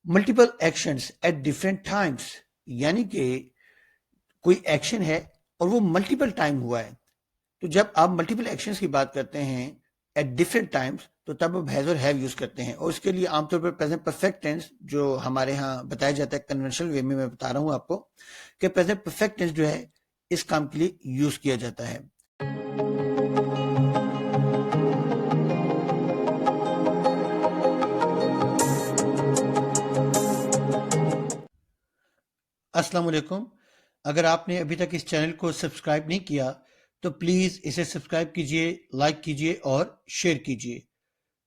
Multiple actions at different times, यानी कि कोई एक्शन है और वो मल्टीपल टाइम हुआ है। तो जब आप मल्टीपल एक्शंस की बात करते हैं एट डिफरेंट टाइम्स, तो तब आप हैज और हैव यूज करते हैं, और उसके लिए आमतौर पर प्रेजेंट परफेक्ट टेंस जो हमारे यहाँ बताया जाता है कन्वेंशनल वे में, मैं बता रहा हूँ आपको कि प्रेजेंट परफेक्ट टेंस जो है इस काम के लिए यूज किया जाता है। अस्सलाम वालेकुम। अगर आपने अभी तक इस चैनल को सब्सक्राइब नहीं किया तो प्लीज़ इसे सब्सक्राइब कीजिए, लाइक कीजिए और शेयर कीजिए।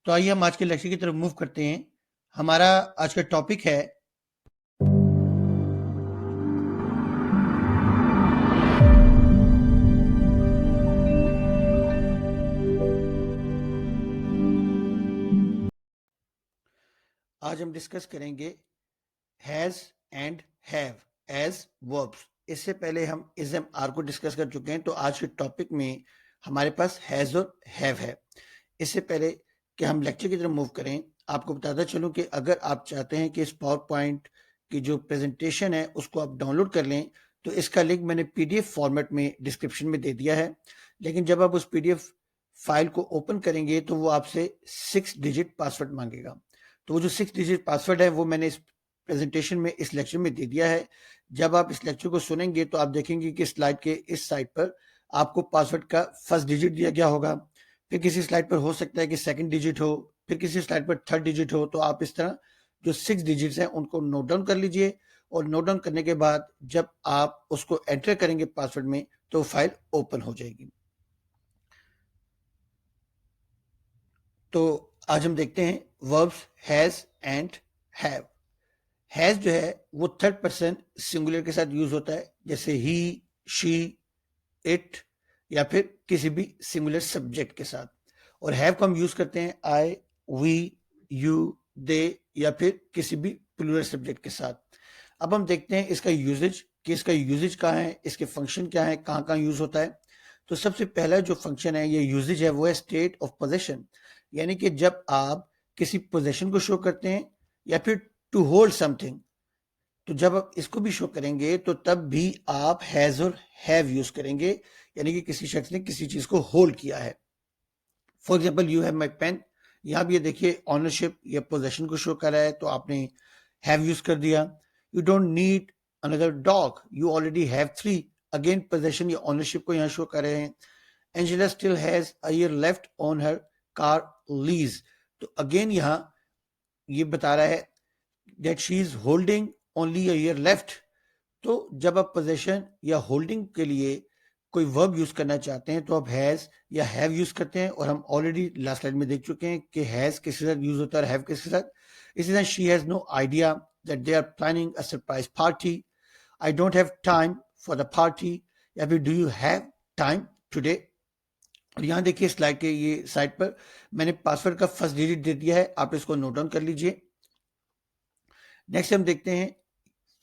तो आइए हम आज के लेक्चर की तरफ मूव करते हैं। हमारा आज का टॉपिक है आज हम डिस्कस करेंगे has and have as verbs. इससे पहले हम इज़म आर को डिस्कस कर चुके हैं, तो आज के टॉपिक में हमारे पास हैज़ और हैव है। इससे पहले कि हम लेक्चर की तरफ मूव करें, आपको बताता चलूं कि अगर आप चाहते हैं कि इस पावर पॉइंट की जो प्रेजेंटेशन है उसको आप डाउनलोड कर लें, तो इसका लिंक मैंने पीडीएफ फॉर्मेट में डिस्क्रिप्शन में दे दिया है। लेकिन जब आप उस पीडीएफ फाइल को ओपन करेंगे तो वो आपसे 6 डिजिट पासवर्ड मांगेगा। तो वो जो 6 डिजिट पासवर्ड है वो मैंने इस प्रेजेंटेशन में, इस लेक्चर में दे दिया है। जब आप इस लेक्चर को सुनेंगे तो आप देखेंगे कि स्लाइड के इस साइड पर आपको पासवर्ड का फर्स्ट डिजिट दिया गया होगा, फिर किसी स्लाइड पर हो सकता है कि सेकंड डिजिट हो, फिर किसी स्लाइड पर थर्ड डिजिट हो। तो आप इस तरह जो 6 डिजिट्स हैं उनको नोट डाउन कर लीजिए, और नोट डाउन करने के बाद जब आप उसको एंटर करेंगे पासवर्ड में तो फाइल ओपन हो जाएगी। तो आज हम देखते हैं verbs has and have. Has जो है वो थर्ड पर्सन सिंगुलर के साथ यूज होता है, जैसे ही, शी, इट, या फिर किसी भी सिंगुलर सब्जेक्ट के साथ। और हैव को हम यूज करते हैं आई, वी, यू, दे, या फिर किसी भी प्लूरल सब्जेक्ट के साथ। अब हम देखते हैं इसका यूजेज, कि इसका यूजेज कहाँ है, इसके फंक्शन क्या है, कहाँ कहाँ यूज होता है। तो सबसे पहला जो फंक्शन है, ये यूजेज है, वो है स्टेट ऑफ पोजेशन, यानी कि जब आप किसी पोजेशन को शो करते हैं या फिर टू होल्ड समथिंग, तो जब आप इसको भी शो करेंगे तो तब भी आप हैज और हैव यूज करेंगे, यानी कि किसी शख्स ने किसी चीज को होल्ड किया है। For example, you have my pen, यहां भी ये देखिए ऑनरशिप या पोजेशन को शो कर रहा है, तो आपने हैव यूज कर दिया। You don't need another dog, you already have 3, again possession या ऑनरशिप को यहाँ शो कर रहे हैं। Angela still has a year left on her car lease, तो अगेन यहाँ ये बता रहा है that she is holding only a year left. तो जब आप पोजेशन या होल्डिंग के लिए कोई वर्ब यूज करना चाहते हैं तो आप हैज या हैव यूज करते हैं, और हम ऑलरेडी लास्ट स्लाइड में देख चुके हैं कि हैज किसके साथ यूज होता है और हैव किसके साथ। इसी तरह she has no idea that they are planning a surprise party, I don't have time for the party, या फिर do you have time today. और यहाँ देखिए स्लाइड के ये साइड पर मैंने पासवर्ड का फर्स्ट डिजिट दे दिया है, आप इसको नोट डाउन कर लीजिए। नेक्स्ट हम देखते हैं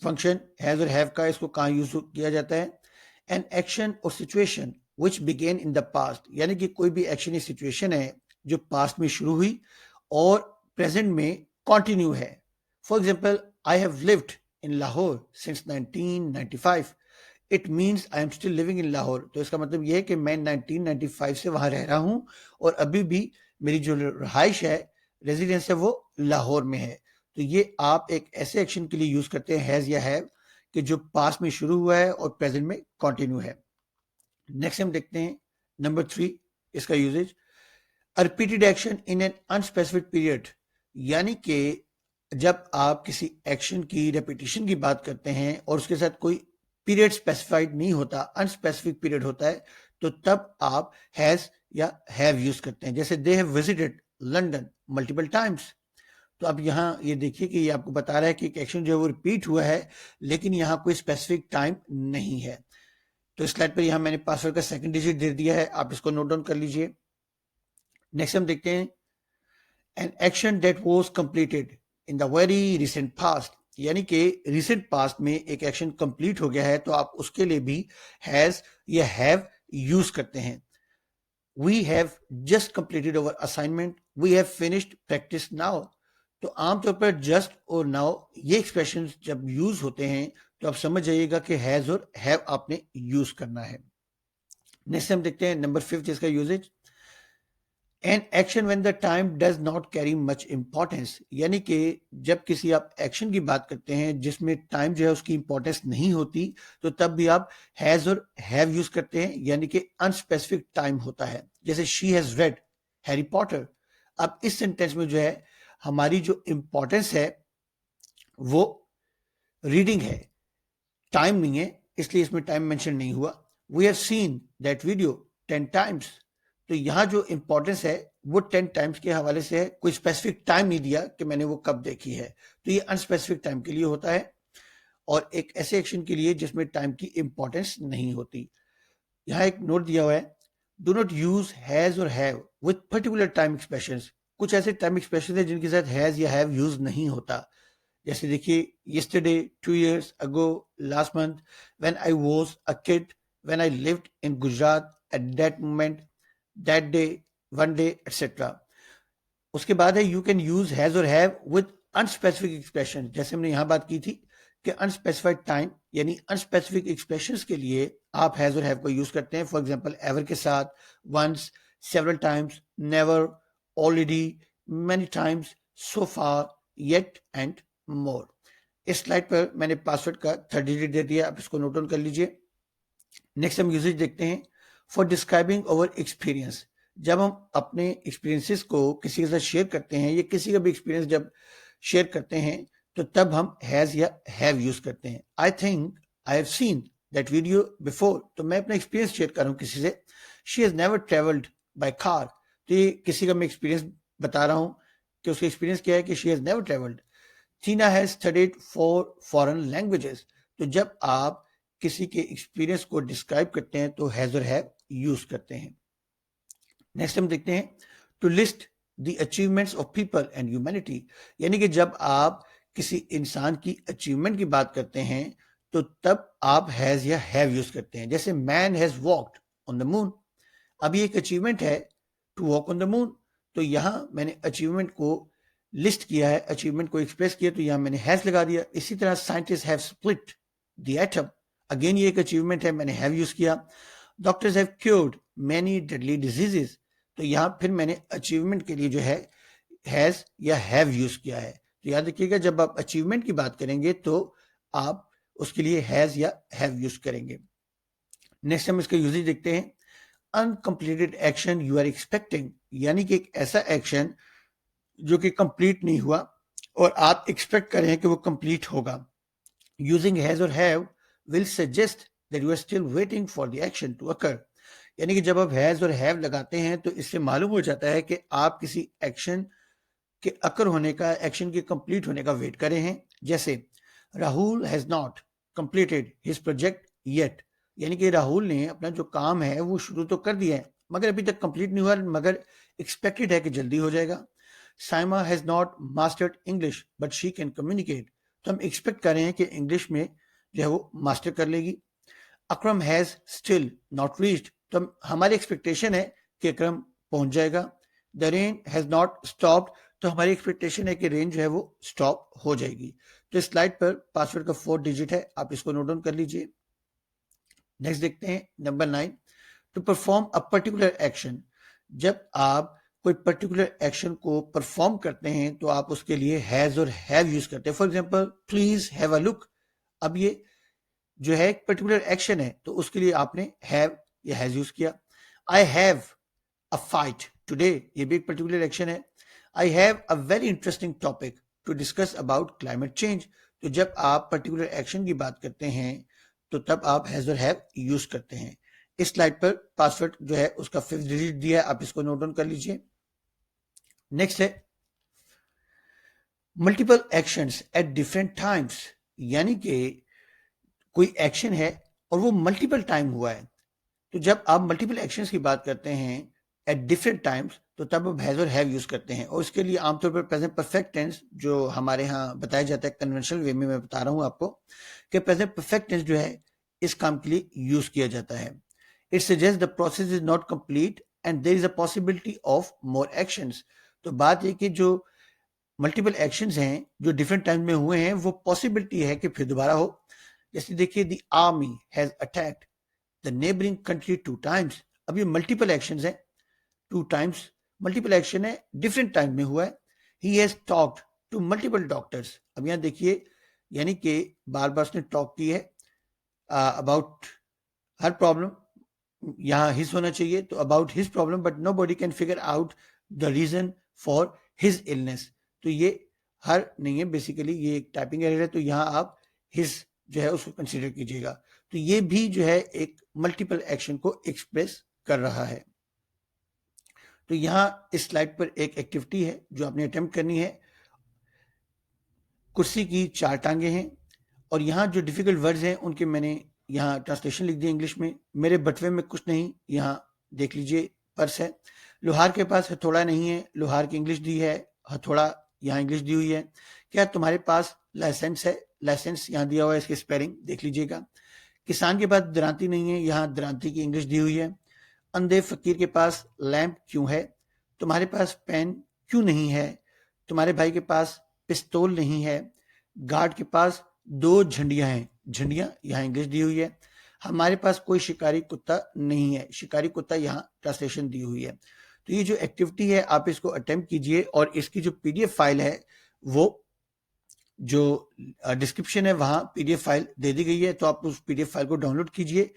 फंक्शन हैज और हैव का, इसको कहाँ यूज किया जाता है। एन एक्शन और situation which began in the past, यानी कि कोई भी एक्शन या सिचुएशन है जो पास्ट में शुरू हुई और प्रेजेंट में कंटिन्यू है। For example, I have lived in Lahore since 1995, it means I am still living in Lahore. तो इसका मतलब यह है कि मैं 1995 से वहां रह रहा हूं और अभी भी मेरी जो रहाइश है, रेजिडेंस है, वो लाहौर में है। तो ये आप एक ऐसे एक्शन के लिए यूज करते हैं हैज या हैव कि जो पास्ट में शुरू हुआ है और प्रेजेंट में कंटिन्यू है। नेक्स्ट हम देखते हैं नंबर 3, इसका usages, repeated action in an unspecified period, यानी कि जब आप किसी एक्शन की रेपिटेशन की बात करते हैं और उसके साथ कोई पीरियड स्पेसिफाइड नहीं होता, अनस्पेसिफिक पीरियड होता है, तो तब आप हैज या हैव यूज करते हैं। जैसे they have visited London multiple times, तो अब यहाँ ये देखिए कि ये आपको बता रहा है कि एक एक्शन जो है वो रिपीट हुआ है, लेकिन यहाँ कोई स्पेसिफिक टाइम नहीं है। तो इस स्लाइड पर यहाँ मैंने पासवर्ड का सेकंड डिजिट दे दिया है, आप इसको नोट डाउन कर लीजिए। नेक्स्ट हम देखते हैं an action that was completed in the very recent past, यानी कि रिसेंट पास्ट में एक एक्शन कंप्लीट हो गया है, तो आप उसके लिए भी हैज या हैव यूज करते हैं। We have just completed our assignment, we have finished practice now. तो आमतौर पर जस्ट और नाउ ये एक्सप्रेशन जब यूज होते हैं तो आप समझ जाइएगा कि हैज और हैव आपने यूज करना है। नेक्स्ट हम देखते हैं नंबर 5 इसका usages, an action when the time does not carry much importance, यानी कि जब किसी आप एक्शन की बात करते हैं जिसमें टाइम जो है उसकी इंपॉर्टेंस नहीं होती तो तब भी आप हैज और हैव यूज करते हैं, यानी कि अनस्पेसिफिक टाइम होता है। जैसे she has red Harry Potter. अब इस सेंटेंस में जो है हमारी जो इंपॉर्टेंस है वो रीडिंग है, टाइम नहीं है, इसलिए इसमें टाइम मेंशन नहीं हुआ। We have seen that video 10 times, तो यहाँ जो इंपॉर्टेंस है वो 10 टाइम्स के हवाले से है, कोई स्पेसिफिक टाइम नहीं दिया कि मैंने वो कब देखी है, तो ये अनस्पेसिफिक टाइम के लिए होता है और एक ऐसे एक्शन के लिए जिसमें टाइम की इंपॉर्टेंस नहीं होती। यहाँ एक नोट दिया हुआ है, डू नॉट यूज हैज और have with particular time expressions. कुछ ऐसे टाइम एक्सप्रेशन है जिनके साथ हैज या हैव यूज नहीं होता। जैसे देखिए, yesterday, 2 years ago, last month, when I was a kid, when I lived in Gujarat, at that moment, that day, one day, etc. उसके बाद है यू कैन यूज हैज और हैव विद अनस्पेसिफिक एक्सप्रेशन। जैसे हमने यहां बात की थी कि अनस्पेसिफाइड टाइम यानी अनस्पेसिफिक एक्सप्रेशंस के लिए आप हैज और हैव को यूज करते हैं। फॉर एग्जांपल एवर के साथ, once, several times, never, already, many times, so far, yet and more. इस स्लाइड पर मैंने पासवर्ड का 3rd डिजिट दे दिया, आप इसको नोट डाउन कर लीजिए। नेक्स्ट हम यूजेज देखते हैं, फॉर डिस्क्राइबिंग अवर एक्सपीरियंस। जब हम अपने एक्सपीरियंसेस को किसी के साथ शेयर करते हैं या किसी का भी एक्सपीरियंस जब शेयर करते हैं तो तब हम हैज या हैव यूज करते हैं। I think I have seen that video before, तो मैं अपना एक्सपीरियंस शेयर कर रहा हूँ किसी से। She has never travelled by car, तो ये किसी का मैं एक्सपीरियंस बता रहा हूँ कि उसका एक्सपीरियंस क्या है कि she has never travelled. Tina has studied for foreign languages, तो जब आप किसी के एक्सपीरियंस को डिस्क्राइब करते हैं तो हैज और हैव यूज करते हैं। नेक्स्ट हम देखते हैं, to list the achievements of people and humanity, यानी कि जब आप किसी इंसान की अचीवमेंट की बात करते हैं तो तब आप हैज या हैव यूज करते हैं। जैसे man has walked on the moon, अब ये एक अचीवमेंट है to walk on the moon, तो यहां मैंने अचीवमेंट को लिस्ट किया है, अचीवमेंट को एक्सप्रेस किया, तो यहां मैंने हैज लगा दिया। इसी तरह scientist have split the atom, again ये एक अचीवमेंट है, मैंने हैव यूज किया। Doctors have cured many deadly diseases, तो यहां फिर मैंने अचीवमेंट के लिए जो है हैज या हैव यूज किया है। तो याद रखिएगा जब आप अचीवमेंट की बात करेंगे तो आप उसके लिए हैज या हैव यूज करेंगे। नेक्स्ट हम इसका यूजेज देखते हैं, अनकंप्लीटेड एक्शन यू आर एक्सपेक्टिंग, यानी कि एक ऐसा एक्शन जो कि कंप्लीट नहीं हुआ और आप एक्सपेक्ट कर रहे हैं कि वो कंप्लीट होगा। यूजिंग हैज और have will suggest that you are still waiting for the action to occur, यानी कि जब आप हैज और हैव लगाते हैं तो इससे मालूम हो जाता है कि आप किसी एक्शन के अकर होने का, एक्शन के कंप्लीट होने का वेट कर रहे हैं। जैसे Rahul has not completed his project yet, यानी कि राहुल ने अपना जो काम है वो शुरू तो कर दिया है मगर अभी तक कंप्लीट नहीं हुआ, मगर एक्सपेक्टेड है कि जल्दी हो जाएगा। Saima has not mastered English but she can communicate, तो हम एक्सपेक्ट कर रहे हैं कि इंग्लिश में जो है वो मास्टर कर लेगी। अक्रम हैज स्टिल नॉट रीच्ड, तो हमारी एक्सपेक्टेशन है कि अक्रम पहुंच जाएगा। The rain has not stopped, तो हमारी एक्सपेक्टेशन है कि रेन जो है वो स्टॉप हो जाएगी। तो इस स्लाइड पर पासवर्ड का 4 डिजिट है, आप इसको नोट डाउन कर लीजिए। नेक्स्ट देखते हैं number 9, to perform a particular action. जब आप कोई पर्टिकुलर एक्शन को परफॉर्म करते हैं तो आप उसके लिए हैज और हैव यूज करते हैं। For example please have a look, अब ये जो है एक पर्टिकुलर एक्शन है तो उसके लिए आपने हैव या हैज यूज किया। I have a fight today, ये भी एक पर्टिकुलर एक्शन है। I have a very interesting topic to discuss about climate change, तो जब आप पर्टिकुलर एक्शन की बात करते हैं तो तब आप हैज और हैव यूज करते हैं। इस स्लाइड पर पासवर्ड जो है उसका 5th डिजिट दिया है, आप इसको नोट डाउन कर लीजिए। नेक्स्ट है multiple actions at different times, यानी कि कोई एक्शन है और वो मल्टीपल टाइम हुआ है, तो जब आप मल्टीपल एक्शंस की बात करते हैं एट डिफरेंट टाइम्स तो तब आप हैज और हैव यूज करते हैं। और इसके लिए आमतौर पर प्रेजेंट परफेक्ट टेंस जो हमारे यहाँ बताया जाता है कन्वेंशनल वे में मैं बता रहा हूँ आपको कि प्रेजेंट परफेक्ट टेंस जो है इस काम के लिए यूज किया जाता है। It suggest the process is not complete and there is a possibility of more actions, तो बात ये कि जो मल्टीपल एक्शंस हैं जो डिफरेंट टाइम में हुए हैं, वो पॉसिबिलिटी है कि फिर दोबारा हो। जैसे देखिए, the army has attacked the neighbouring country 2 times. अब ये मल्टीपल एक्शंस हैं, 2 टाइम्स मल्टीपल एक्शन है, डिफरेंट टाइम में हुआ है। He has talked to multiple doctors. अब यहाँ देखिए, यानी कि बार बार उसने टॉक की है अबाउट हर प्रॉब्लम, यहाँ हिज होना चाहिए, तो about his problem, but nobody can figure out the reason for his illness. तो ये हर नहीं है, बेसिकली ये एक टाइपिंग एरर है, तो यहाँ आप हिज जो है उसको कंसीडर कीजिएगा। तो ये भी जो है एक मल्टीपल एक्शन को एक्सप्रेस कर रहा है। तो यहाँ इस स्लाइड पर एक एक्टिविटी है जो आपने अटेम्प्ट करनी है। कुर्सी की 4 टांगे हैं और यहाँ जो डिफिकल्ट वर्ड्स हैं उनके मैंने यहाँ ट्रांसलेशन लिख दिया इंग्लिश में। मेरे बटवे में कुछ नहीं, यहाँ देख लीजिए पर्स है। लोहार के पास हथौड़ा नहीं है, लोहार की इंग्लिश दी है, हथौड़ा यहाँ इंग्लिश दी हुई है। क्या तुम्हारे पास लाइसेंस है? लाइसेंस यहाँ दिया हुआ है, इसकी स्पेलिंग देख लीजिएगा। किसान के पास दरांती नहीं है, यहाँ दरांती की इंग्लिश दी हुई है। अंधे फकीर के पास लैंप क्यों है? तुम्हारे पास पेन क्यों नहीं है? तुम्हारे भाई के पास पिस्तौल नहीं है। गार्ड के पास 2 झंडियां हैं, झंडियां यहाँ इंग्लिश दी हुई है। हमारे पास कोई शिकारी कुत्ता नहीं है, शिकारी कुत्ता यहाँ ट्रांसलेशन दी हुई है। तो ये जो एक्टिविटी है आप इसको अटेम्प्ट कीजिए और इसकी जो पीडीएफ फाइल है वो जो डिस्क्रिप्शन है वहां पीडीएफ फाइल दे दी गई है, तो आप उस पीडीएफ फाइल को डाउनलोड कीजिए।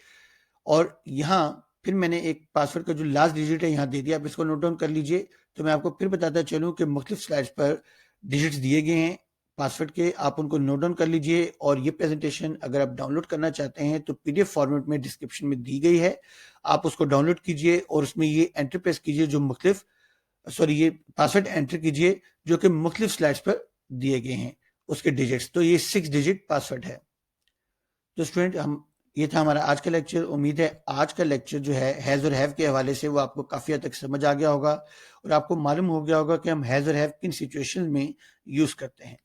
और यहाँ फिर मैंने एक पासवर्ड का जो लास्ट डिजिट है यहाँ दे दिया, आप इसको नोट डाउन कर लीजिए। तो मैं आपको फिर बताता चलूँ कि मुख्तलिफ स्लाइड्स पर डिजिट्स दिए गए हैं पासवर्ड के, आप उनको नोट डाउन कर लीजिए। और ये प्रेजेंटेशन अगर आप डाउनलोड करना चाहते हैं तो पीडीएफ फॉर्मेट में डिस्क्रिप्शन में दी गई है, आप उसको डाउनलोड कीजिए और उसमें ये एंटर प्रेस कीजिए जो मुख्तलिफ ये पासवर्ड एंटर कीजिए जो कि मुख्तलिफ स्लाइड्स पर दिए गए हैं उसके डिजिट्स। तो ये 6 डिजिट पासवर्ड है। तो स्टूडेंट, हम ये था हमारा आज का लेक्चर। उम्मीद है आज का लेक्चर जो है हैज और हैव के हवाले से वो आपको काफी हद तक समझ आ गया होगा और आपको मालूम हो गया होगा कि हम हैज और हैव किन सिचुएशन में यूज करते हैं।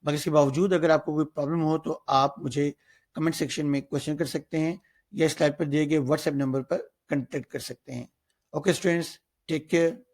मगर इसके बावजूद अगर आपको कोई प्रॉब्लम हो तो आप मुझे कमेंट सेक्शन में क्वेश्चन कर सकते हैं या स्लाइड पर दिए गए व्हाट्सएप नंबर पर कॉन्टेक्ट कर सकते हैं। Okay students, take care.